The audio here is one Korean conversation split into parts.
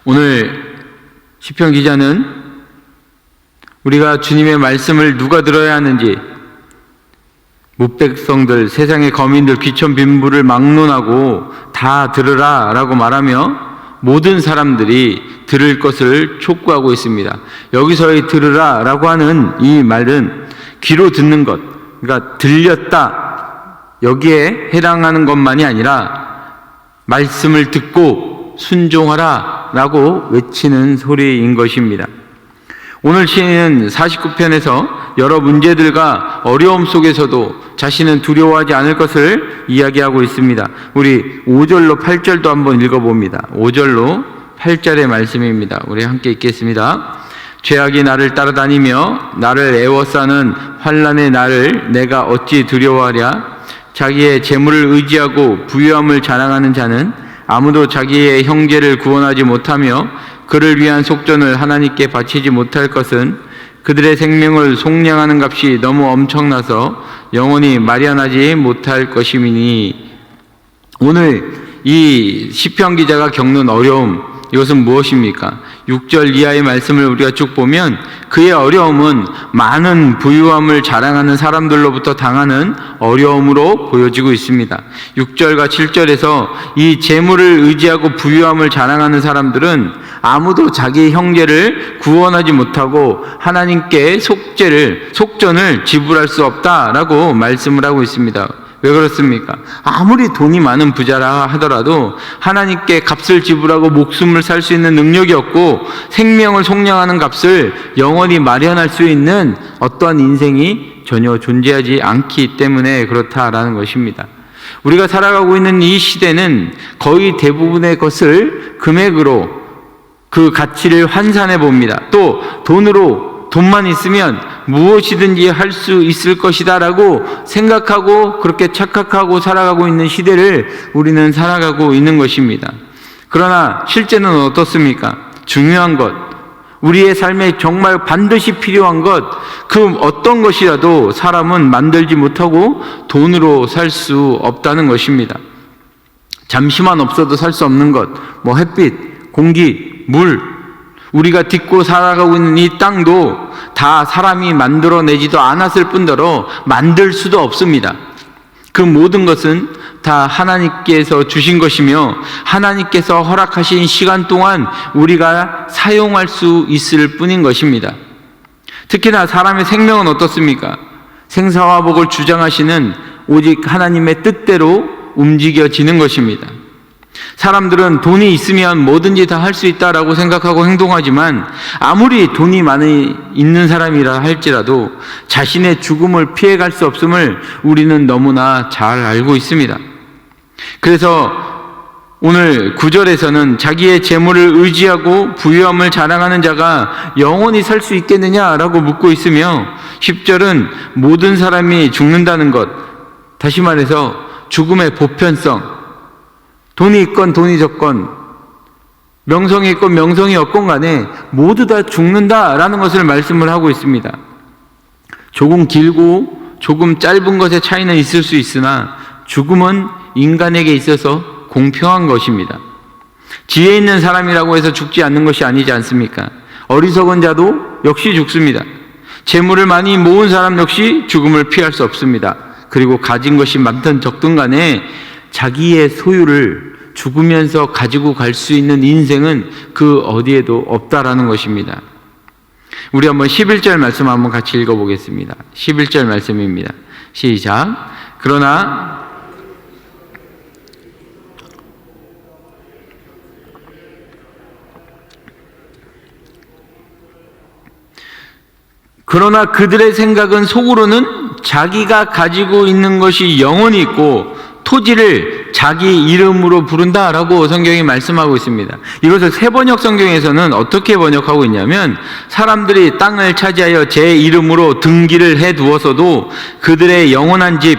오늘 시편 기자는 우리가 주님의 말씀을 누가 들어야 하는지, 뭇백성들, 세상의 거민들, 귀천 빈부를 막론하고 다 들으라 라고 말하며 모든 사람들이 들을 것을 촉구하고 있습니다. 여기서의 들으라 라고 하는 이 말은 귀로 듣는 것, 그러니까 들렸다, 여기에 해당하는 것만이 아니라 말씀을 듣고 순종하라 라고 외치는 소리인 것입니다. 오늘 시인은 49편에서 여러 문제들과 어려움 속에서도 자신은 두려워하지 않을 것을 이야기하고 있습니다. 우리 5절로 8절도 한번 읽어봅니다. 5절로 8절의 말씀입니다. 우리 함께 읽겠습니다. 죄악이 나를 따라다니며 나를 애워싸는 환난의 나를 내가 어찌 두려워하랴. 자기의 재물을 의지하고 부유함을 자랑하는 자는 아무도 자기의 형제를 구원하지 못하며 그를 위한 속전을 하나님께 바치지 못할 것은 그들의 생명을 속량하는 값이 너무 엄청나서 영원히 마련하지 못할 것이니. 오늘 이 시편 기자가 겪는 어려움, 이것은 무엇입니까? 6절 이하의 말씀을 우리가 쭉 보면 그의 어려움은 많은 부유함을 자랑하는 사람들로부터 당하는 어려움으로 보여지고 있습니다. 6절과 7절에서 이 재물을 의지하고 부유함을 자랑하는 사람들은 아무도 자기 형제를 구원하지 못하고 하나님께 속전을 지불할 수 없다라고 말씀을 하고 있습니다. 왜 그렇습니까? 아무리 돈이 많은 부자라 하더라도 하나님께 값을 지불하고 목숨을 살 수 있는 능력이 없고 생명을 속량하는 값을 영원히 마련할 수 있는 어떠한 인생이 전혀 존재하지 않기 때문에 그렇다라는 것입니다. 우리가 살아가고 있는 이 시대는 거의 대부분의 것을 금액으로 그 가치를 환산해 봅니다. 또 돈만 있으면 무엇이든지 할 수 있을 것이다 라고 생각하고 그렇게 착각하고 살아가고 있는 시대를 우리는 살아가고 있는 것입니다. 그러나 실제는 어떻습니까? 중요한 것, 우리의 삶에 정말 반드시 필요한 것, 그 어떤 것이라도 사람은 만들지 못하고 돈으로 살 수 없다는 것입니다. 잠시만 없어도 살 수 없는 것, 햇빛, 공기, 물, 우리가 딛고 살아가고 있는 이 땅도 다 사람이 만들어내지도 않았을 뿐더러 만들 수도 없습니다. 그 모든 것은 다 하나님께서 주신 것이며 하나님께서 허락하신 시간 동안 우리가 사용할 수 있을 뿐인 것입니다. 특히나 사람의 생명은 어떻습니까? 생사화복을 주장하시는 오직 하나님의 뜻대로 움직여지는 것입니다. 사람들은 돈이 있으면 뭐든지 다 할 수 있다라고 생각하고 행동하지만 아무리 돈이 많이 있는 사람이라 할지라도 자신의 죽음을 피해갈 수 없음을 우리는 너무나 잘 알고 있습니다. 그래서 오늘 9절에서는 자기의 재물을 의지하고 부유함을 자랑하는 자가 영원히 살 수 있겠느냐라고 묻고 있으며 10절은 모든 사람이 죽는다는 것, 다시 말해서 죽음의 보편성, 돈이 있건 돈이 적건 명성이 있건 명성이 없건 간에 모두 다 죽는다라는 것을 말씀을 하고 있습니다. 조금 길고 조금 짧은 것의 차이는 있을 수 있으나 죽음은 인간에게 있어서 공평한 것입니다. 지혜 있는 사람이라고 해서 죽지 않는 것이 아니지 않습니까? 어리석은 자도 역시 죽습니다. 재물을 많이 모은 사람 역시 죽음을 피할 수 없습니다. 그리고 가진 것이 많든 적든 간에 자기의 소유를 죽으면서 가지고 갈 수 있는 인생은 그 어디에도 없다라는 것입니다. 우리 한번 11절 말씀 한번 같이 읽어보겠습니다. 11절 말씀입니다. 시작. 그러나 그들의 생각은 속으로는 자기가 가지고 있는 것이 영원히 있고 토지를 자기 이름으로 부른다라고 성경이 말씀하고 있습니다. 이것을 세번역 성경에서는 어떻게 번역하고 있냐면 사람들이 땅을 차지하여 제 이름으로 등기를 해두어서도 그들의 영원한 집,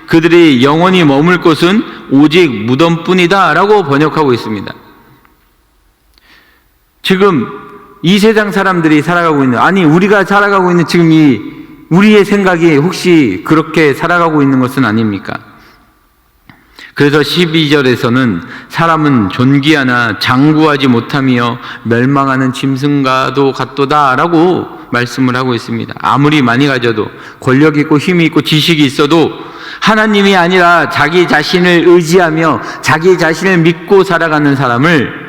그들이 영원히 머물 곳은 오직 무덤뿐이다 라고 번역하고 있습니다. 지금 이 세상 사람들이 살아가고 있는, 우리가 살아가고 있는 지금 이 우리의 생각이 혹시 그렇게 살아가고 있는 것은 아닙니까? 그래서 12절에서는 사람은 존귀하나 장구하지 못하며 멸망하는 짐승과도 같도다 라고 말씀을 하고 있습니다. 아무리 많이 가져도, 권력 있고 힘이 있고 지식이 있어도 하나님이 아니라 자기 자신을 의지하며 자기 자신을 믿고 살아가는 사람을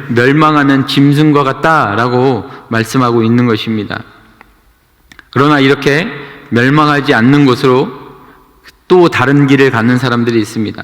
멸망하는 짐승과 같다라고 말씀하고 있는 것입니다. 그러나 이렇게 멸망하지 않는 곳으로 또 다른 길을 가는 사람들이 있습니다.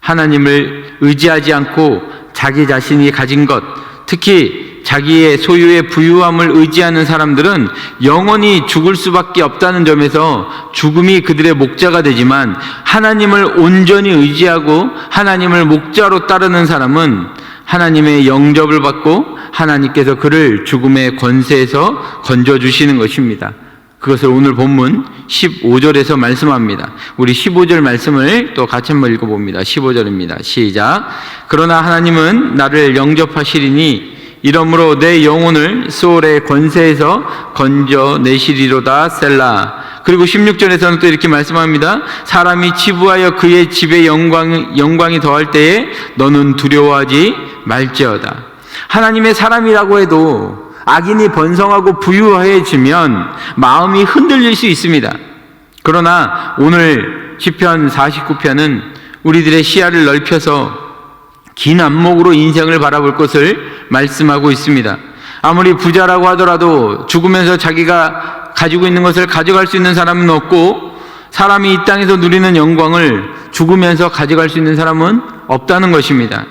하나님을 의지하지 않고 자기 자신이 가진 것, 특히 자기의 소유의 부유함을 의지하는 사람들은 영원히 죽을 수밖에 없다는 점에서 죽음이 그들의 목자가 되지만, 하나님을 온전히 의지하고 하나님을 목자로 따르는 사람은 하나님의 영접을 받고 하나님께서 그를 죽음의 권세에서 건져주시는 것입니다. 그것을 오늘 본문 15절에서 말씀합니다. 우리 15절 말씀을 또 같이 한번 읽어봅니다. 15절입니다. 시작. 그러나 하나님은 나를 영접하시리니 이러므로 내 영혼을 수월의 권세에서 건져내시리로다. 셀라. 그리고 16절에서는 또 이렇게 말씀합니다. 사람이 치부하여 그의 집에 영광이 더할 때에 너는 두려워하지 말지어다. 하나님의 사람이라고 해도 악인이 번성하고 부유해지면 마음이 흔들릴 수 있습니다. 그러나 오늘 시편 49편은 우리들의 시야를 넓혀서 긴 안목으로 인생을 바라볼 것을 말씀하고 있습니다. 아무리 부자라고 하더라도 죽으면서 자기가 가지고 있는 것을 가져갈 수 있는 사람은 없고, 사람이 이 땅에서 누리는 영광을 죽으면서 가져갈 수 있는 사람은 없다는 것입니다.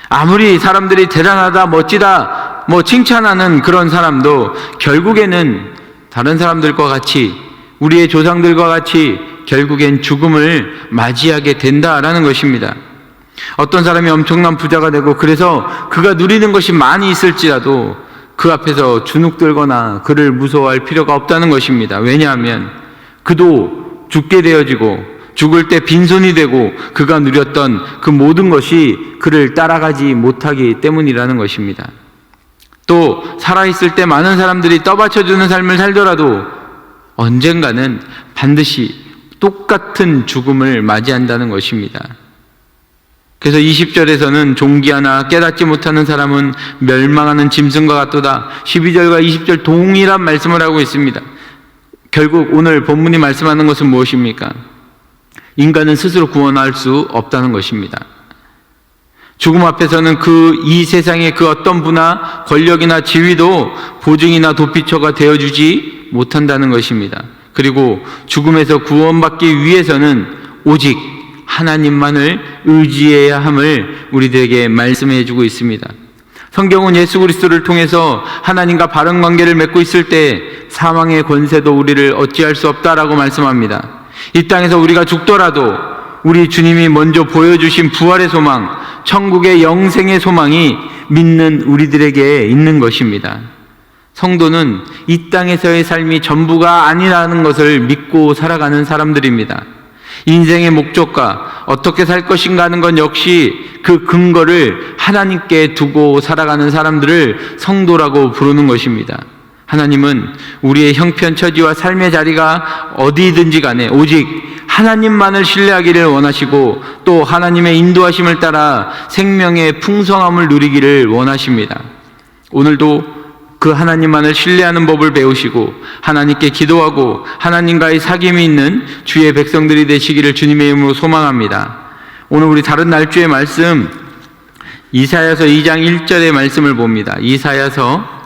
아무리 사람들이 대단하다, 멋지다, 칭찬하는 그런 사람도 결국에는 다른 사람들과 같이, 우리의 조상들과 같이 결국엔 죽음을 맞이하게 된다라는 것입니다. 어떤 사람이 엄청난 부자가 되고 그래서 그가 누리는 것이 많이 있을지라도 그 앞에서 주눅들거나 그를 무서워할 필요가 없다는 것입니다. 왜냐하면 그도 죽게 되어지고 죽을 때 빈손이 되고 그가 누렸던 그 모든 것이 그를 따라가지 못하기 때문이라는 것입니다. 또 살아있을 때 많은 사람들이 떠받쳐주는 삶을 살더라도 언젠가는 반드시 똑같은 죽음을 맞이한다는 것입니다. 그래서 20절에서는 존귀하나 깨닫지 못하는 사람은 멸망하는 짐승과 같도다. 12절과 20절 동일한 말씀을 하고 있습니다. 결국 오늘 본문이 말씀하는 것은 무엇입니까? 인간은 스스로 구원할 수 없다는 것입니다. 죽음 앞에서는 이 세상의 그 어떤 부나 권력이나 지위도 보증이나 도피처가 되어주지 못한다는 것입니다. 그리고 죽음에서 구원받기 위해서는 오직 하나님만을 의지해야 함을 우리들에게 말씀해 주고 있습니다. 성경은 예수 그리스도를 통해서 하나님과 바른 관계를 맺고 있을 때 사망의 권세도 우리를 어찌할 수 없다라고 말씀합니다. 이 땅에서 우리가 죽더라도 우리 주님이 먼저 보여주신 부활의 소망, 천국의 영생의 소망이 믿는 우리들에게 있는 것입니다. 성도는 이 땅에서의 삶이 전부가 아니라는 것을 믿고 살아가는 사람들입니다. 인생의 목적과 어떻게 살 것인가 하는 건 역시 그 근거를 하나님께 두고 살아가는 사람들을 성도라고 부르는 것입니다. 하나님은 우리의 형편처지와 삶의 자리가 어디든지 간에 오직 하나님만을 신뢰하기를 원하시고 또 하나님의 인도하심을 따라 생명의 풍성함을 누리기를 원하십니다. 오늘도 그 하나님만을 신뢰하는 법을 배우시고 하나님께 기도하고 하나님과의 사귐이 있는 주의 백성들이 되시기를 주님의 이름으로 소망합니다. 오늘 우리 다른 날주의 말씀 이사야서 2장 1절의 말씀을 봅니다. 이사야서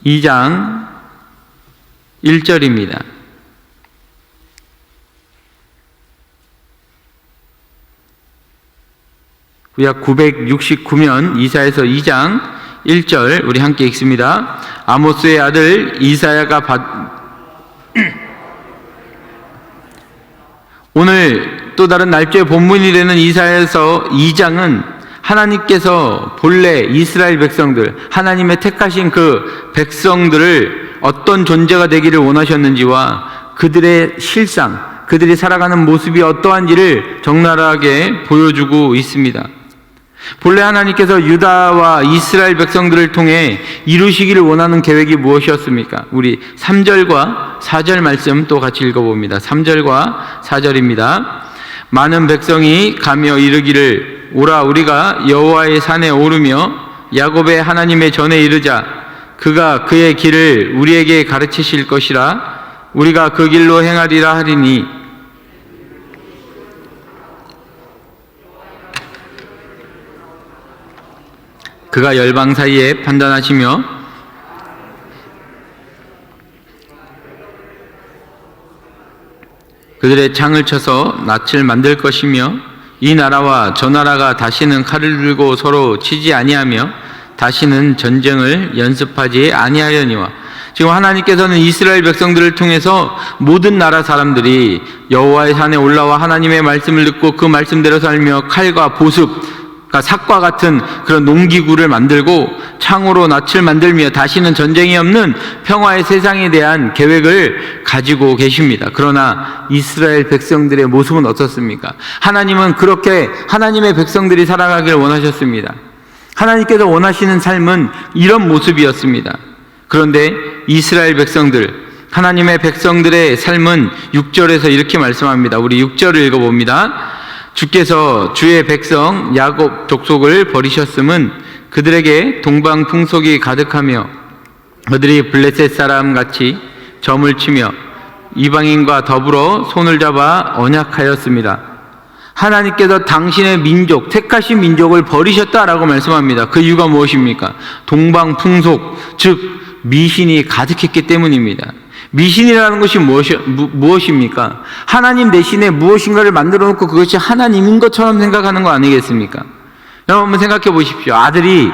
2장 1절입니다. 구약 969면 이사야서 2장 1절 우리 함께 읽습니다. 아모스의 아들 이사야가 오늘 또 다른 날짜의 본문이 되는 이사야서 2장은 하나님께서 본래 이스라엘 백성들, 하나님의 택하신 그 백성들을 어떤 존재가 되기를 원하셨는지와 그들의 실상, 그들이 살아가는 모습이 어떠한지를 적나라하게 보여주고 있습니다. 본래 하나님께서 유다와 이스라엘 백성들을 통해 이루시기를 원하는 계획이 무엇이었습니까? 우리 3절과 4절 말씀 또 같이 읽어봅니다. 3절과 4절입니다. 많은 백성이 가며 이르기를 오라 우리가 여호와의 산에 오르며 야곱의 하나님의 전에 이르자 그가 그의 길을 우리에게 가르치실 것이라 우리가 그 길로 행하리라 하리니 그가 열방 사이에 판단하시며 그들의 창을 쳐서 낯을 만들 것이며 이 나라와 저 나라가 다시는 칼을 들고 서로 치지 아니하며 다시는 전쟁을 연습하지 아니하려니와. 지금 하나님께서는 이스라엘 백성들을 통해서 모든 나라 사람들이 여호와의 산에 올라와 하나님의 말씀을 듣고 그 말씀대로 살며 칼과 보습, 그러니까 삭과 같은 그런 농기구를 만들고 창으로 낯을 만들며 다시는 전쟁이 없는 평화의 세상에 대한 계획을 가지고 계십니다. 그러나 이스라엘 백성들의 모습은 어떻습니까? 하나님은 그렇게 하나님의 백성들이 살아가기를 원하셨습니다. 하나님께서 원하시는 삶은 이런 모습이었습니다. 그런데 이스라엘 백성들, 하나님의 백성들의 삶은 6절에서 이렇게 말씀합니다. 우리 6절을 읽어봅니다. 주께서 주의 백성 야곱 족속을 버리셨음은 그들에게 동방 풍속이 가득하며 그들이 블레셋 사람 같이 점을 치며 이방인과 더불어 손을 잡아 언약하였습니다. 하나님께서 당신의 민족, 택하신 민족을 버리셨다라고 말씀합니다. 그 이유가 무엇입니까? 동방 풍속, 즉 미신이 가득했기 때문입니다. 미신이라는 것이 무엇입니까? 하나님 대신에 무엇인가를 만들어 놓고 그것이 하나님인 것처럼 생각하는 거 아니겠습니까? 여러분 한번 생각해 보십시오. 아들이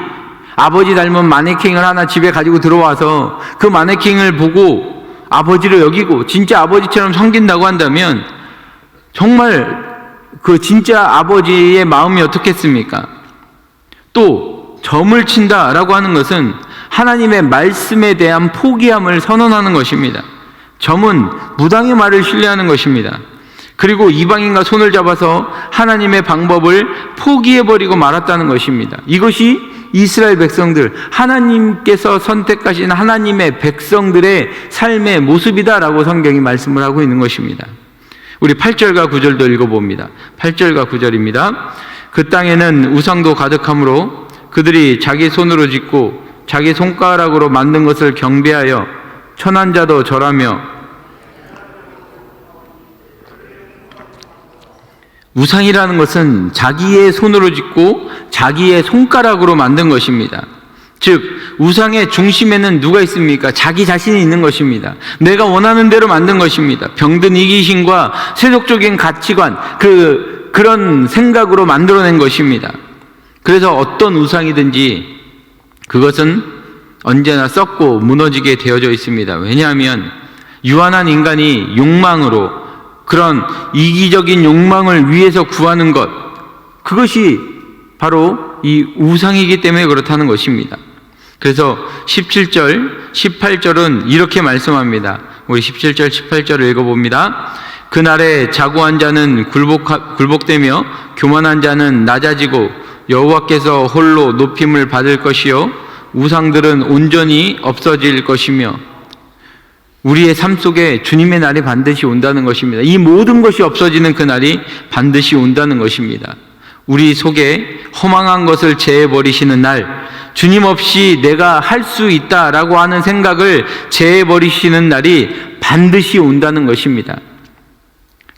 아버지 닮은 마네킹을 하나 집에 가지고 들어와서 그 마네킹을 보고 아버지를 여기고 진짜 아버지처럼 섬긴다고 한다면 정말 그 진짜 아버지의 마음이 어떻겠습니까? 또 점을 친다라고 하는 것은 하나님의 말씀에 대한 포기함을 선언하는 것입니다. 점은 무당의 말을 신뢰하는 것입니다. 그리고 이방인과 손을 잡아서 하나님의 방법을 포기해버리고 말았다는 것입니다. 이것이 이스라엘 백성들, 하나님께서 선택하신 하나님의 백성들의 삶의 모습이다라고 성경이 말씀을 하고 있는 것입니다. 우리 8절과 9절도 읽어봅니다. 8절과 9절입니다. 그 땅에는 우상도 가득하므로 그들이 자기 손으로 짓고 자기 손가락으로 만든 것을 경배하여 천한 자도 절하며. 우상이라는 것은 자기의 손으로 짓고 자기의 손가락으로 만든 것입니다. 즉 우상의 중심에는 누가 있습니까? 자기 자신이 있는 것입니다. 내가 원하는 대로 만든 것입니다. 병든 이기심과 세속적인 가치관, 그런 생각으로 만들어낸 것입니다. 그래서 어떤 우상이든지 그것은 언제나 썩고 무너지게 되어져 있습니다. 왜냐하면 유한한 인간이 욕망으로, 그런 이기적인 욕망을 위해서 구하는 것, 그것이 바로 이 우상이기 때문에 그렇다는 것입니다. 그래서 17절, 18절은 이렇게 말씀합니다. 우리 17절, 18절을 읽어봅니다. 그날에 자고한 자는 굴복되며 교만한 자는 낮아지고 여호와께서 홀로 높임을 받을 것이요 우상들은 온전히 없어질 것이며. 우리의 삶 속에 주님의 날이 반드시 온다는 것입니다. 이 모든 것이 없어지는 그 날이 반드시 온다는 것입니다. 우리 속에 허망한 것을 제해버리시는 날, 주님 없이 내가 할 수 있다라고 하는 생각을 제해버리시는 날이 반드시 온다는 것입니다.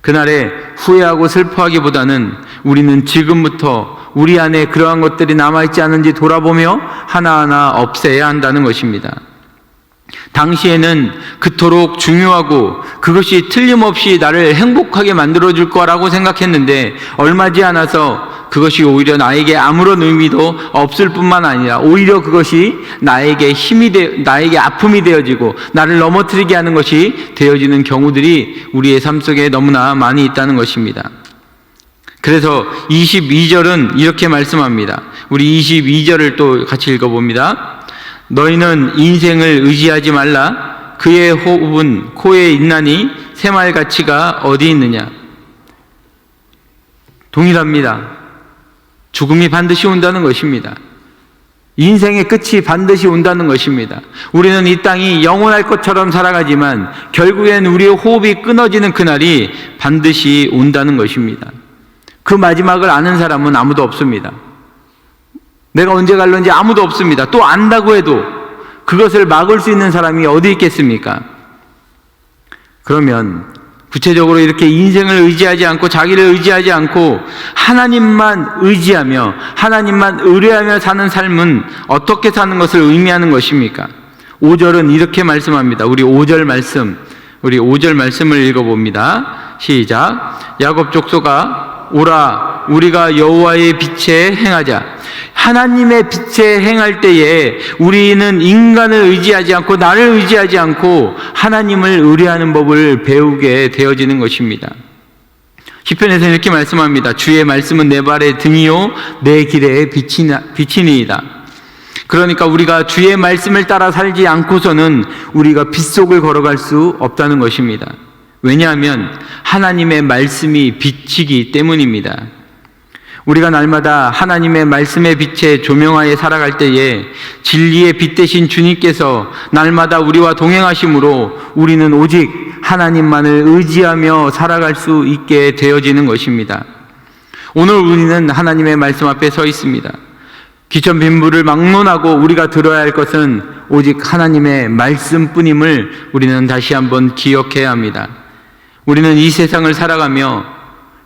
그날에 후회하고 슬퍼하기보다는 우리는 지금부터 우리 안에 그러한 것들이 남아있지 않은지 돌아보며 하나하나 없애야 한다는 것입니다. 당시에는 그토록 중요하고 그것이 틀림없이 나를 행복하게 만들어줄 거라고 생각했는데 얼마 지 않아서 그것이 오히려 나에게 아무런 의미도 없을 뿐만 아니라 오히려 그것이 나에게 나에게 아픔이 되어지고 나를 넘어뜨리게 하는 것이 되어지는 경우들이 우리의 삶 속에 너무나 많이 있다는 것입니다. 그래서 22절은 이렇게 말씀합니다. 우리 22절을 또 같이 읽어봅니다. 너희는 인생을 의지하지 말라. 그의 호흡은 코에 있나니 새말가치가 어디 있느냐. 동일합니다. 죽음이 반드시 온다는 것입니다. 인생의 끝이 반드시 온다는 것입니다. 우리는 이 땅이 영원할 것처럼 살아가지만 결국엔 우리의 호흡이 끊어지는 그날이 반드시 온다는 것입니다. 그 마지막을 아는 사람은 아무도 없습니다. 내가 언제 갈런지 아무도 없습니다. 또 안다고 해도 그것을 막을 수 있는 사람이 어디 있겠습니까? 그러면 구체적으로 이렇게 인생을 의지하지 않고 자기를 의지하지 않고 하나님만 의지하며 하나님만 의뢰하며 사는 삶은 어떻게 사는 것을 의미하는 것입니까? 5절은 이렇게 말씀합니다. 우리 5절 말씀을 읽어봅니다. 시작. 야곱 족속아 오라 우리가 여호와의 빛에 행하자. 하나님의 빛에 행할 때에 우리는 인간을 의지하지 않고 나를 의지하지 않고 하나님을 의뢰하는 법을 배우게 되어지는 것입니다. 시편에서 이렇게 말씀합니다. 주의 말씀은 내 발의 등이요 내 길의 빛이니이다. 그러니까 우리가 주의 말씀을 따라 살지 않고서는 우리가 빛 속을 걸어갈 수 없다는 것입니다. 왜냐하면 하나님의 말씀이 빛이기 때문입니다. 우리가 날마다 하나님의 말씀의 빛에 조명하에 살아갈 때에 진리의 빛 되신 주님께서 날마다 우리와 동행하심으로 우리는 오직 하나님만을 의지하며 살아갈 수 있게 되어지는 것입니다. 오늘 우리는 하나님의 말씀 앞에 서 있습니다. 기천 빈부를 막론하고 우리가 들어야 할 것은 오직 하나님의 말씀뿐임을 우리는 다시 한번 기억해야 합니다. 우리는 이 세상을 살아가며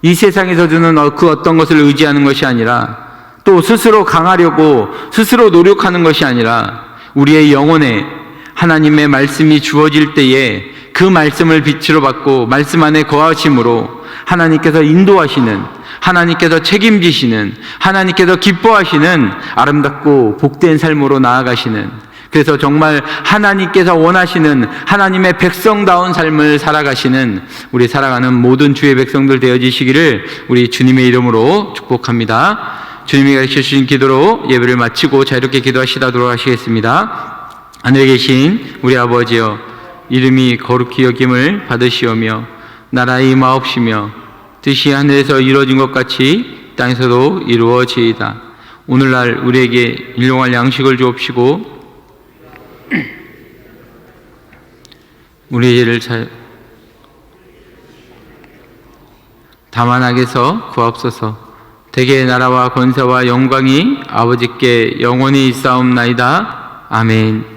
이 세상에서 주는 그 어떤 것을 의지하는 것이 아니라 또 스스로 강하려고 스스로 노력하는 것이 아니라 우리의 영혼에 하나님의 말씀이 주어질 때에 그 말씀을 빛으로 받고 말씀 안에 거하심으로 하나님께서 인도하시는, 하나님께서 책임지시는, 하나님께서 기뻐하시는 아름답고 복된 삶으로 나아가시는, 그래서 정말 하나님께서 원하시는 하나님의 백성다운 삶을 살아가시는 우리 살아가는 모든 주의 백성들 되어지시기를 우리 주님의 이름으로 축복합니다. 주님이 가르쳐 주신 기도로 예배를 마치고 자유롭게 기도하시다 돌아가시겠습니다. 하늘에 계신 우리 아버지여, 이름이 거룩히 여김을 받으시오며 나라의 임하옵시며 뜻이 하늘에서 이루어진 것 같이 땅에서도 이루어지이다. 오늘날 우리에게 일용할 양식을 주옵시고 우리의 죄를 다만 악에서 구하옵소서. 대개의 나라와 권세와 영광이 아버지께 영원히 있사옵나이다. 아멘.